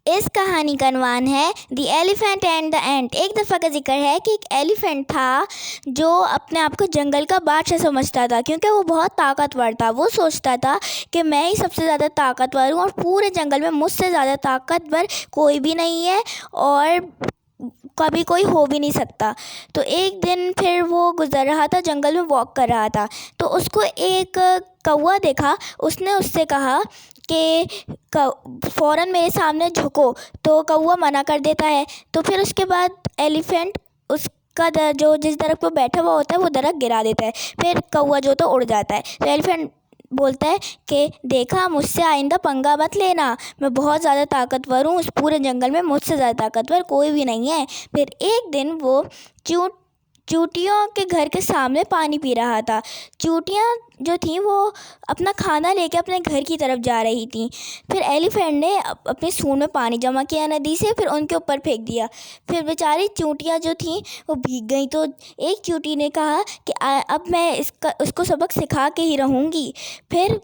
اس کہانی کا عنوان ہے دی ایلیفینٹ اینڈ دا اینٹ۔ ایک دفعہ کا ذکر ہے کہ ایک ایلیفینٹ تھا جو اپنے آپ کو جنگل کا بادشاہ سمجھتا تھا، کیونکہ وہ بہت طاقتور تھا۔ وہ سوچتا تھا کہ میں ہی سب سے زیادہ طاقتور ہوں اور پورے جنگل میں مجھ سے زیادہ طاقتور کوئی بھی نہیں ہے اور کبھی کوئی ہو بھی نہیں سکتا۔ تو ایک دن پھر وہ گزر رہا تھا، جنگل میں واک کر رہا تھا، تو اس کو ایک کوا دیکھا۔ اس نے اس سے کہا کہ فوراً میرے سامنے جھکو، تو کوا منع کر دیتا ہے۔ تو پھر اس کے بعد ایلیفینٹ اس کا جو جس درخت پہ بیٹھا ہوا ہوتا ہے وہ درخت گرا دیتا ہے، پھر کوا جو تو اڑ جاتا ہے۔ تو ایلیفینٹ بولتا ہے کہ دیکھا، مجھ سے آئندہ پنگا مت لینا، میں بہت زیادہ طاقتور ہوں، اس پورے جنگل میں مجھ سے زیادہ طاقتور کوئی بھی نہیں ہے۔ پھر ایک دن وہ چیونٹیوں کے گھر کے سامنے پانی پی رہا تھا۔ چیونٹیاں جو تھیں وہ اپنا کھانا لے کے اپنے گھر کی طرف جا رہی تھیں۔ پھر ایلیفینٹ نے اپنے سونڈ میں پانی جمع کیا ندی سے، پھر ان کے اوپر پھینک دیا۔ پھر بیچاری چیونٹیاں جو تھیں وہ بھیگ گئیں۔ تو ایک چیونٹی نے کہا کہ اب میں اس کو سبق سکھا کے ہی رہوں گی۔ پھر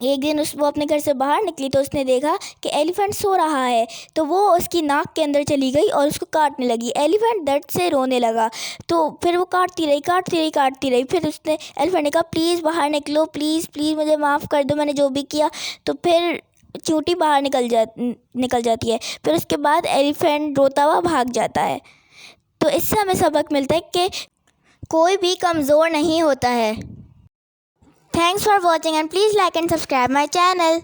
ایک دن وہ اپنے گھر سے باہر نکلی تو اس نے دیکھا کہ ایلیفینٹ سو رہا ہے، تو وہ اس کی ناک کے اندر چلی گئی اور اس کو کاٹنے لگی۔ ایلیفینٹ درد سے رونے لگا، تو پھر وہ کاٹتی رہی۔ پھر اس نے ایلیفینٹ نے کہا پلیز باہر نکلو، پلیز مجھے معاف کر دو، میں نے جو بھی کیا۔ تو پھر چیونٹی باہر نکل جاتی ہے۔ پھر اس کے بعد ایلیفینٹ روتا ہوا بھاگ جاتا ہے۔ تو اس سے ہمیں سبق ملتا ہے کہ کوئی بھی کمزور نہیں ہوتا ہے۔ Thanks for watching and please like and subscribe my channel.